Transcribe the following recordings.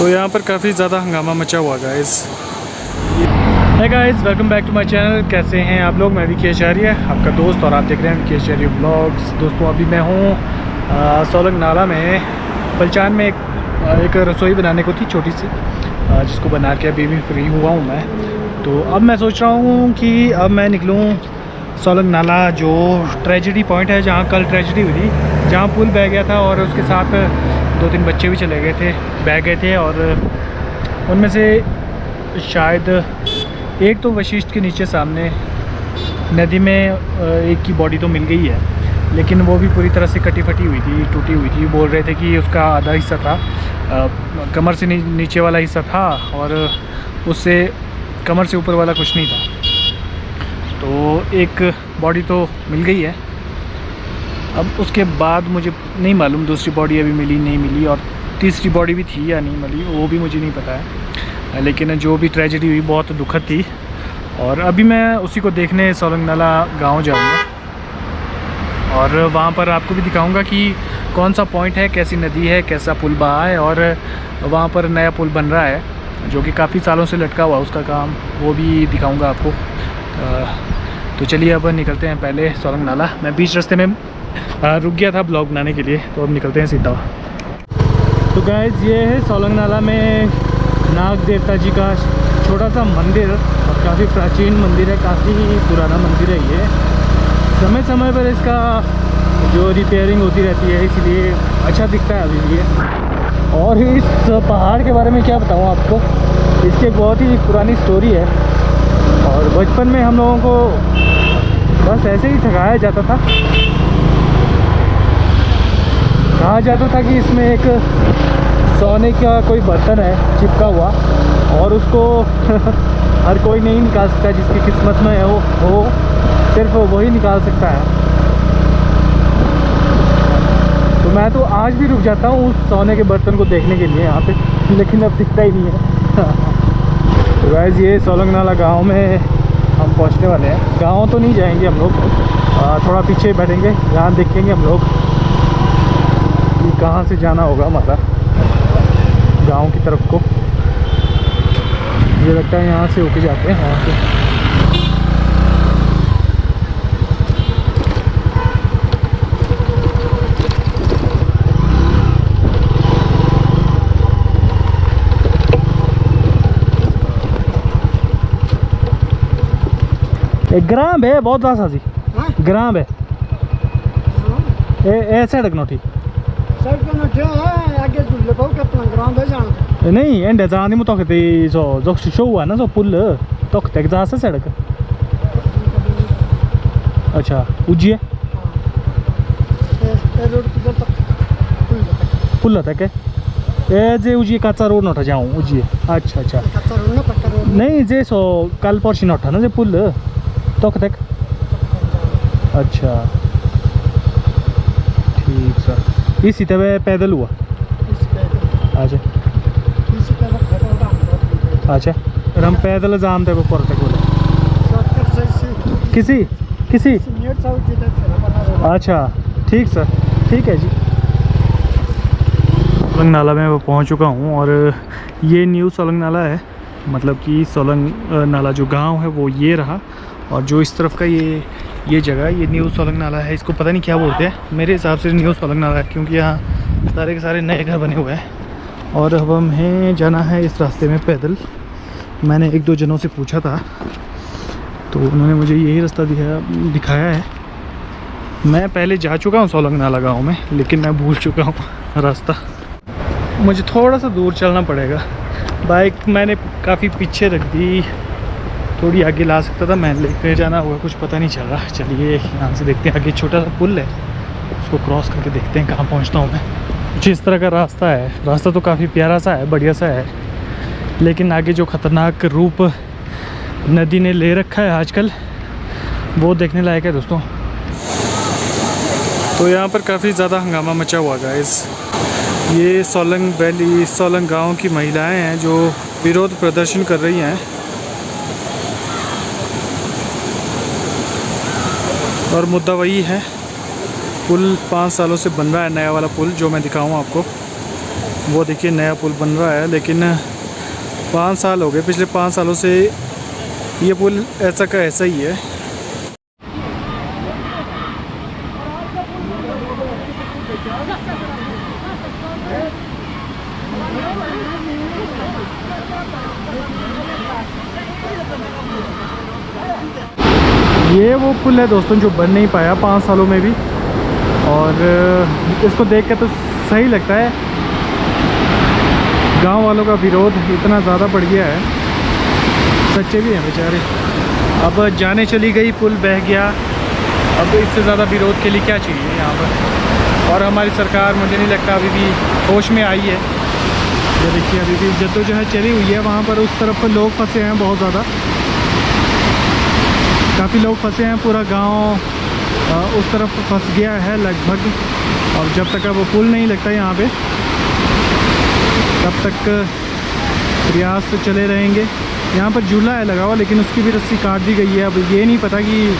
तो यहाँ पर काफ़ी ज़्यादा हंगामा मचा हुआ guys. Hey guys, welcome back to my channel. कैसे हैं आप लोग? मैं विकी आचार्य, आपका दोस्त, और आप देख रहे हैं विकी आचार्य ब्लॉग्स। दोस्तों, अभी मैं हूँ सोलंग नाला में, पलचान में एक रसोई बनाने को थी छोटी सी, जिसको बना के अभी भी फ्री हुआ हूँ मैं। तो अब मैं सोच रहा हूँ कि अब मैं निकलूँ सोलंग नाला, जो ट्रेजेडी पॉइंट है, जहाँ कल ट्रेजेडी हुई थी, जहाँ पुल बह गया था और उसके साथ 2-3 बच्चे भी चले गए थे, बह गए थे। और उनमें से शायद एक तो वशिष्ठ के नीचे सामने नदी में एक की बॉडी तो मिल गई है, लेकिन वो भी पूरी तरह से कटी फटी हुई थी, टूटी हुई थी। बोल रहे थे कि उसका आधा हिस्सा था, कमर से नीचे वाला हिस्सा था, और उससे कमर से ऊपर वाला कुछ नहीं था। तो एक बॉडी तो मिल गई है। अब उसके बाद मुझे नहीं मालूम दूसरी बॉडी अभी मिली नहीं मिली, और तीसरी बॉडी भी थी या नहीं मिली, वो भी मुझे नहीं पता है। लेकिन जो भी ट्रेजेडी हुई बहुत दुखद थी। और अभी मैं उसी को देखने सोलंग नाला गाँव जाऊँगा, और वहाँ पर आपको भी दिखाऊंगा कि कौन सा पॉइंट है, कैसी नदी है, कैसा पुल बहा है, और वहाँ पर नया पुल बन रहा है जो कि काफ़ी सालों से लटका हुआ उसका काम, वो भी दिखाऊंगा आपको। तो चलिए अब निकलते हैं पहले सोलंग नाला। मैं बीच रास्ते में रुक गया था ब्लॉग बनाने के लिए, तो अब निकलते हैं सीधा। तो गाइस, ये है सोलंग नाला में नाग देवता जी का छोटा सा मंदिर, और काफ़ी प्राचीन मंदिर है, काफ़ी पुराना मंदिर है ये। समय समय पर इसका जो रिपेयरिंग होती रहती है, इसलिए अच्छा दिखता है अभी ये। और इस पहाड़ के बारे में क्या बताऊँ आपको, इसकी एक बहुत ही पुरानी स्टोरी है। और बचपन में हम लोगों को बस ऐसे ही ठगाया जाता था, कहा जाता था कि इसमें एक सोने का कोई बर्तन है चिपका हुआ, और उसको हर कोई नहीं निकाल सकता, जिसकी किस्मत में है वो सिर्फ वही निकाल सकता है। तो मैं तो आज भी रुक जाता हूँ उस सोने के बर्तन को देखने के लिए यहाँ पे, लेकिन अब दिखता ही नहीं है। तो गाइस, ये सोलंग नाला गाँव में हम पहुँचने वाले हैं। गाँव तो नहीं जाएंगे हम लोग, थोड़ा पीछे बैठेंगे, यहाँ देखेंगे हम लोग कि कहाँ से जाना होगा हमारा गाँव की तरफ को। मुझे लगता है यहाँ से होके जाते हैं वहाँ से। एक ग्राम है बहुत ज़्यादा सी ग्राम है ए सड़क नोटी नहीं एंड जानी मु तक जो शो हुआ ना, जो पुल तक तक जा से सड़क। अच्छा, उजिए पुल तक ए जे उजिए कच्चा रोड नोटा जाऊँ उजिए। अच्छा अच्छा, नहीं जे सो कल पर्सी नोटा ना जे पुल तक तक। अच्छा ठीक सर, इसी तरह पैदल हुआ। अच्छा अच्छा, हम पैदल जाम तक ऊपर तक बोले किसी किसी। अच्छा ठीक सर, ठीक है जी। सोलंग नाला में वो पहुंच चुका हूं, और ये न्यू सोलंग नाला है, मतलब कि सोलंग नाला जो गांव है वो ये रहा, और जो इस तरफ का ये जगह, ये न्यू सोलंग नाला है। इसको पता नहीं क्या बोलते हैं, मेरे हिसाब से न्यू सोलंग नाला है, क्योंकि यहाँ सारे के सारे नए घर बने हुए हैं। और अब हमें जाना है इस रास्ते में पैदल। मैंने 1-2 जनों से पूछा था, तो उन्होंने मुझे यही रास्ता दिखाया है। मैं पहले जा चुका हूँ सोलंग नाला गाँव में, लेकिन मैं भूल चुका हूँ रास्ता। मुझे थोड़ा सा दूर चलना पड़ेगा। बाइक मैंने काफ़ी पीछे रख दी, थोड़ी आगे ला सकता था मैं, लेकर जाना होगा, कुछ पता नहीं चल रहा। चलिए यहाँ से देखते हैं, आगे छोटा सा पुल है, उसको क्रॉस करके देखते हैं कहाँ पहुँचता हूँ मैं। कुछ इस तरह का रास्ता है। रास्ता तो काफ़ी प्यारा सा है, बढ़िया सा है, लेकिन आगे जो ख़तरनाक रूप नदी ने ले रखा है आजकल, वो देखने लायक है दोस्तों। तो यहाँ पर काफ़ी ज़्यादा हंगामा मचा हुआ गाइस। ये सोलंग वैली, सोलंग गांव की महिलाएं हैं जो विरोध प्रदर्शन कर रही हैं, और मुद्दा वही है, पुल 5 सालों से बन रहा है, नया वाला पुल जो मैं दिखाऊँ आपको। वो देखिए नया पुल बन रहा है, लेकिन 5 साल हो गए, पिछले 5 सालों से ये पुल ऐसा का ऐसा ही है। ये वो पुल है दोस्तों जो बन नहीं पाया 5 सालों में भी, और इसको देख के तो सही लगता है। गांव वालों का विरोध इतना ज़्यादा बढ़ गया है, सच्चे भी हैं बेचारे। अब जाने चली गई, पुल बह गया, अब इससे ज़्यादा विरोध के लिए क्या चाहिए यहाँ पर। और हमारी सरकार मुझे नहीं लगता अभी भी होश में आई है। ये देखिए अभी भी जद्दोजहद चली हुई है। वहाँ पर उस तरफ लोग फंसे हैं बहुत ज़्यादा, काफ़ी लोग फंसे हैं। पूरा गांव उस तरफ फंस गया है लगभग। और जब तक वो पुल नहीं लगता यहाँ पे, तब तक प्रयास तो चले रहेंगे। यहाँ पर झूला है लगा हुआ, लेकिन उसकी भी रस्सी काट दी गई है। अब ये नहीं पता कि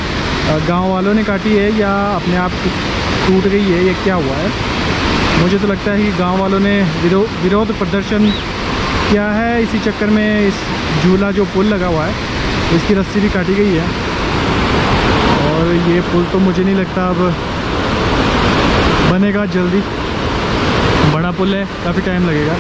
गांव वालों ने काटी है या अपने आप टूट गई है, ये क्या हुआ है। मुझे तो लगता है कि गांव वालों ने विरोध प्रदर्शन किया है, इसी चक्कर में इस झूला जो पुल लगा हुआ है इसकी रस्सी भी काटी गई है। और ये पुल तो मुझे नहीं लगता अब बनेगा जल्दी, बड़ा पुल है, काफ़ी टाइम लगेगा।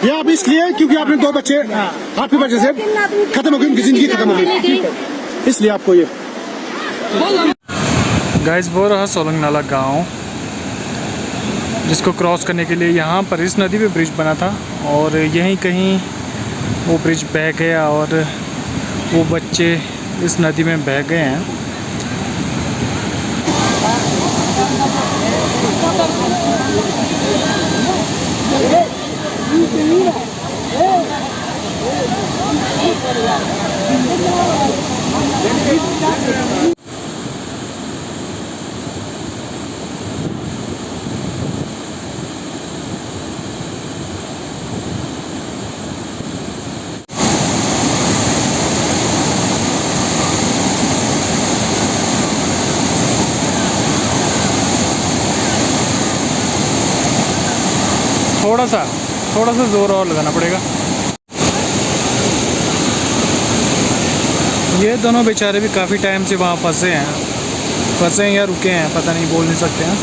ये आप इसलिए क्योंकि आपने 2 बच्चे आपकी वजह से खत्म हो गई, उनकी ज़िंदगी खत्म हो गई, इसलिए आपको ये। गाइस वो रहा सोलंग नाला गाँव, जिसको क्रॉस करने के लिए यहाँ पर इस नदी पे ब्रिज बना था, और यहीं कहीं वो ब्रिज बह गया और वो बच्चे इस नदी में बह गए हैं। थोड़ा सा ज़ोर और लगाना पड़ेगा। ये दोनों बेचारे भी काफ़ी टाइम से वहाँ फंसे हैं या रुके हैं, पता नहीं, बोल नहीं सकते हैं।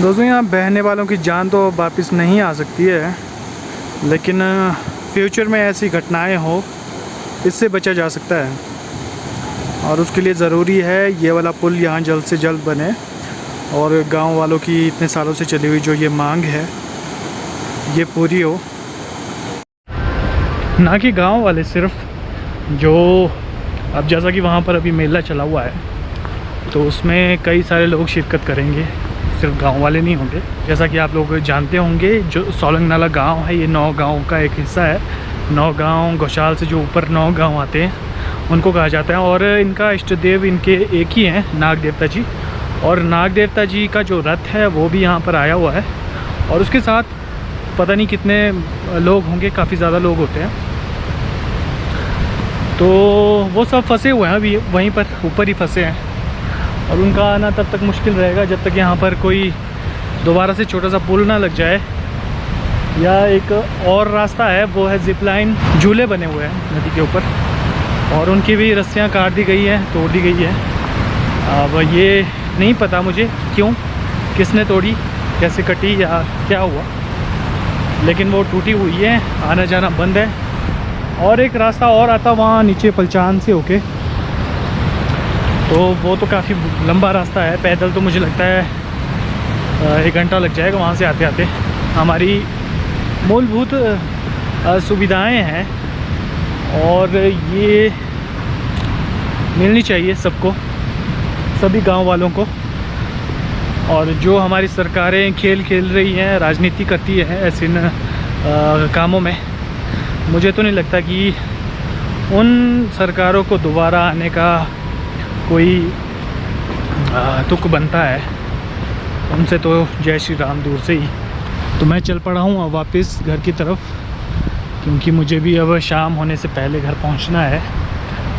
दोस्तों यहाँ बहने वालों की जान तो वापस नहीं आ सकती है, लेकिन फ्यूचर में ऐसी घटनाएं हो इससे बचा जा सकता है। और उसके लिए ज़रूरी है ये वाला पुल यहाँ जल्द से जल्द बने, और गांव वालों की इतने सालों से चली हुई जो ये मांग है ये पूरी हो। ना कि गांव वाले सिर्फ, जो अब जैसा कि वहाँ पर अभी मेला चला हुआ है तो उसमें कई सारे लोग शिरकत करेंगे, सिर्फ गांव वाले नहीं होंगे। जैसा कि आप लोग जानते होंगे, जो सोलंग नाला गाँव है ये 9 गाँव का एक हिस्सा है। 9 गाँव गौशाल से जो ऊपर 9 गाँव आते हैं उनको कहा जाता है, और इनका इष्ट देव इनके एक ही हैं, नाग देवता जी। और नाग देवता जी का जो रथ है वो भी यहाँ पर आया हुआ है, और उसके साथ पता नहीं कितने लोग होंगे, काफ़ी ज़्यादा लोग होते हैं। तो वो सब फंसे हुए हैं अभी वहीं पर ऊपर ही फंसे हैं, और उनका आना तब तक मुश्किल रहेगा जब तक यहाँ पर कोई दोबारा से छोटा सा पुल ना लग जाए। या एक और रास्ता है, वो है जिप लाइन, झूले बने हुए हैं नदी के ऊपर, और उनकी भी रस्सियाँ काट दी गई हैं, तोड़ दी गई है। अब ये नहीं पता मुझे क्यों, किसने तोड़ी, कैसे कटी या क्या हुआ, लेकिन वो टूटी हुई है, आना जाना बंद है। और एक रास्ता और आता वहाँ नीचे पलचान से होके, तो वो तो काफ़ी लंबा रास्ता है, पैदल तो मुझे लगता है 1 घंटा लग जाएगा वहाँ से आते आते। हमारी मूलभूत सुविधाएं हैं और ये मिलनी चाहिए सबको, सभी गांव वालों को। और जो हमारी सरकारें खेल खेल रही हैं, राजनीति करती है ऐसे कामों में, मुझे तो नहीं लगता कि उन सरकारों को दोबारा आने का कोई तुक बनता है। उनसे तो जय श्री राम दूर से ही। तो मैं चल पड़ा हूँ अब वापस घर की तरफ, क्योंकि मुझे भी अब शाम होने से पहले घर पहुँचना है।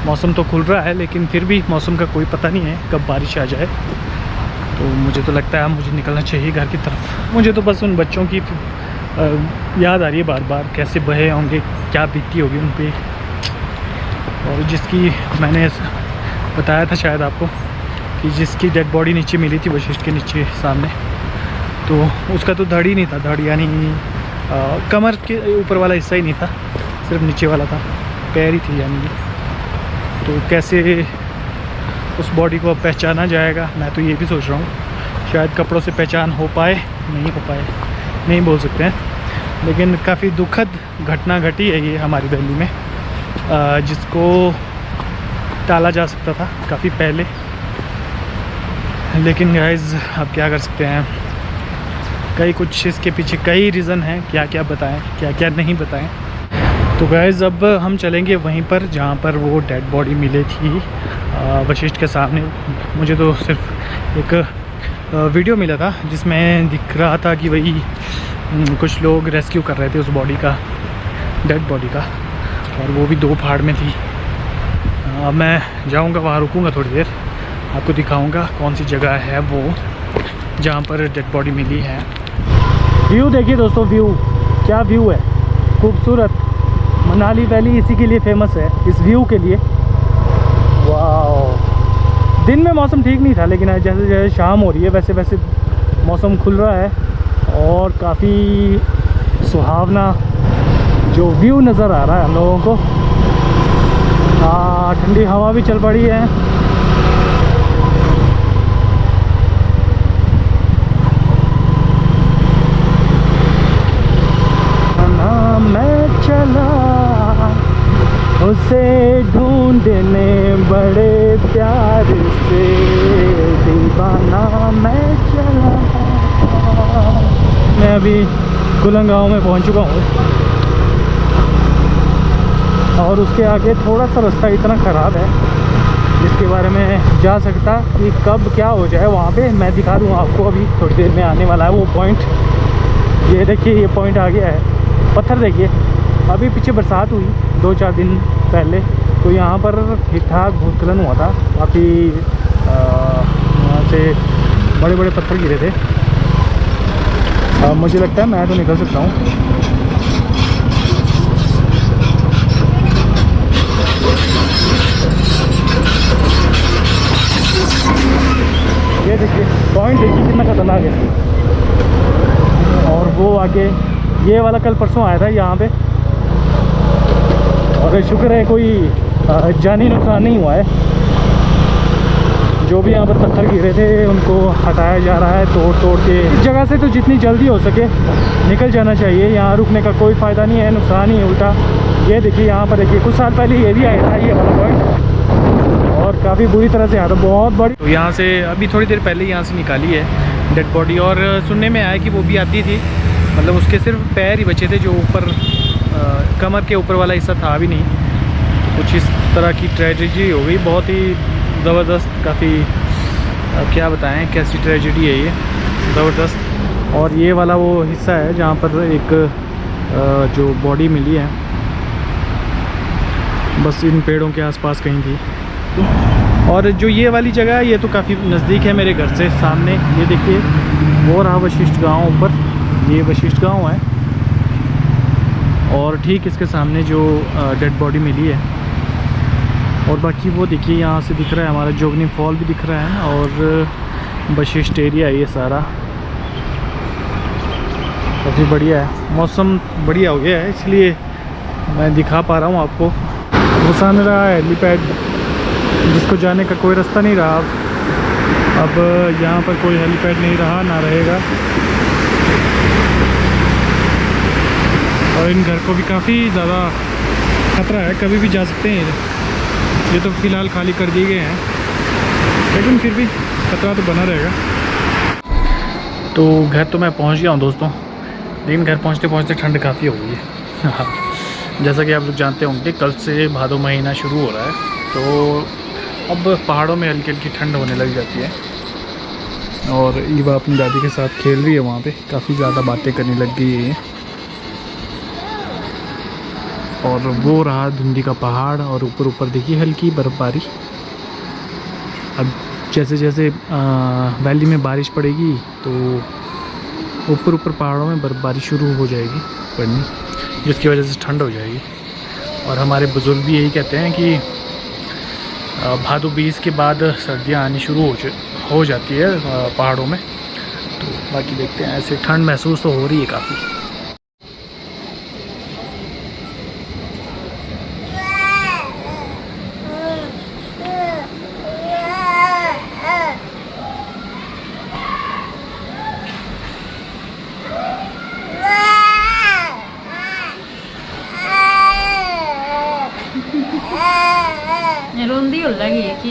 मौसम तो खुल रहा है लेकिन फिर भी मौसम का कोई पता नहीं है कब बारिश आ जाए। तो मुझे तो लगता है मुझे निकलना चाहिए घर की तरफ। मुझे तो बस उन बच्चों की याद आ रही है बार बार, कैसे बहे होंगे, क्या बीती होगी उन पर। और जिसकी मैंने बताया था शायद आपको कि जिसकी डेड बॉडी नीचे मिली थी वशिष्ठ के नीचे सामने, तो उसका तो धड़ ही नहीं था। धड़ यानी कमर के ऊपर वाला हिस्सा ही नहीं था, सिर्फ नीचे वाला था, पैर ही थी यानी। तो कैसे उस बॉडी को अब पहचाना जाएगा, मैं तो ये भी सोच रहा हूँ। शायद कपड़ों से पहचान हो पाए, नहीं हो पाए, नहीं बोल सकते हैं। लेकिन काफ़ी दुखद घटना घटी है ये हमारी दिल्ली में, जिसको टाला जा सकता था काफ़ी पहले। लेकिन गाइस अब क्या कर सकते हैं, कई कुछ इसके पीछे कई रीज़न हैं, क्या क्या बताएं क्या क्या नहीं बताएं। तो गाइस अब हम चलेंगे वहीं पर जहाँ पर वो डेड बॉडी मिली थी वशिष्ठ के सामने। मुझे तो सिर्फ एक वीडियो मिला था जिसमें दिख रहा था कि वही कुछ लोग रेस्क्यू कर रहे थे उस बॉडी का, डेड बॉडी का, और वो भी 2 पहाड़ में थी। मैं जाऊंगा वहाँ, रुकूंगा थोड़ी देर, आपको दिखाऊंगा कौन सी जगह है वो जहाँ पर डेड बॉडी मिली है। व्यू देखिए दोस्तों, व्यू क्या व्यू है, खूबसूरत। मनाली वैली इसी के लिए फेमस है, इस व्यू के लिए। वाह, दिन में मौसम ठीक नहीं था, लेकिन जैसे जैसे शाम हो रही है वैसे वैसे मौसम खुल रहा है और काफ़ी सुहावना जो व्यू नज़र आ रहा है हम लोगों को। ठंडी हवा भी चल पड़ी है। मैं चला उसे ढूंढने बड़े प्यार से, दीवाना मैं चला। मैं अभी कुलंग गाँव में पहुंच चुका हूँ और उसके आगे थोड़ा सा रास्ता इतना ख़राब है जिसके बारे में जा सकता कि कब क्या हो जाए वहाँ पे मैं दिखा दूँगा आपको। अभी थोड़ी देर में आने वाला है वो पॉइंट। ये देखिए, ये पॉइंट आ गया है। पत्थर देखिए, अभी पीछे बरसात हुई 2-4 दिन पहले, तो यहाँ पर ठीक ठाक भूस्खलन हुआ था। काफ़ी वहाँ से बड़े बड़े पत्थर गिरे थे। मुझे लगता है मैं तो निकल सकता हूँ। ये देखिए पॉइंट, देखिए कितना खतरनाक है। और वो आगे ये वाला कल परसों आया था यहाँ पे, और शुक्र है कोई जानी नुकसान नहीं हुआ है। जो भी यहाँ पर पत्थर गिरे थे उनको हटाया जा रहा है तोड़ के। इस जगह से तो जितनी जल्दी हो सके निकल जाना चाहिए, यहाँ रुकने का कोई फ़ायदा नहीं है, नुकसान ही है उल्टा। ये देखिए यहाँ पर देखिए, कुछ साल पहले ये भी आया था ये वाला पॉइंट, और काफ़ी बुरी तरह से आया था, बहुत बड़ी। तो यहाँ से अभी थोड़ी देर पहले यहाँ से निकाली है डेड बॉडी, और सुनने में आया कि वो भी आती थी, मतलब उसके सिर्फ पैर ही बचे थे, जो ऊपर कमर के ऊपर वाला हिस्सा था भी नहीं। तो कुछ इस तरह की ट्रेजेडी हो गई, बहुत ही ज़बरदस्त, काफ़ी क्या बताएं कैसी ट्रेजेडी है ये, ज़बरदस्त। और ये वाला वो हिस्सा है जहाँ पर एक जो बॉडी मिली है, बस इन पेड़ों के आसपास कहीं थी। और जो ये वाली जगह है ये तो काफ़ी नज़दीक है मेरे घर से, सामने ये देखिए वो रहा वशिष्ठ गांव ऊपर, ये वशिष्ठ गांव है। और ठीक इसके सामने जो डेड बॉडी मिली है, और बाकी वो देखिए यहाँ से दिख रहा है हमारा जोगनी फॉल भी दिख रहा है, और वशिष्ठ एरिया ये सारा काफ़ी बढ़िया है। मौसम बढ़िया हो गया है इसलिए मैं दिखा पा रहा हूँ आपको। वो सामने रहा है हेलीपैड, जिसको जाने का कोई रास्ता नहीं रहा। अब यहाँ पर कोई हेलीपैड नहीं रहा, ना रहेगा। और इन घर को भी काफ़ी ज़्यादा खतरा है, कभी भी जा सकते हैं। ये तो फ़िलहाल खाली कर दिए गए हैं, लेकिन फिर भी खतरा तो बना रहेगा। तो घर तो मैं पहुंच गया हूं दोस्तों, लेकिन घर पहुंचते पहुंचते ठंड काफ़ी हो गई है। जैसा कि आप लोग जानते होंगे कल से भादो महीना शुरू हो रहा है, तो अब पहाड़ों में हल्की हल्की ठंड होने लग जाती है। और ईवा अपनी दादी के साथ खेल रही है वहाँ पे, काफ़ी ज़्यादा बातें करने लग गई है। और वो रहा धुंधी का पहाड़, और ऊपर ऊपर देखिए हल्की बर्फ़बारी। अब जैसे जैसे वैली में बारिश पड़ेगी तो ऊपर ऊपर पहाड़ों में बर्फ़बारी शुरू हो जाएगी पड़नी, जिसकी वजह से ठंड हो जाएगी। और हमारे बुज़ुर्ग भी यही कहते हैं कि भादो 20 के बाद सर्दियाँ आनी शुरू हो जाती है पहाड़ों में। तो बाकी देखते हैं, ऐसे ठंड महसूस तो हो रही है काफ़ी। रोंदी हो लगी है कि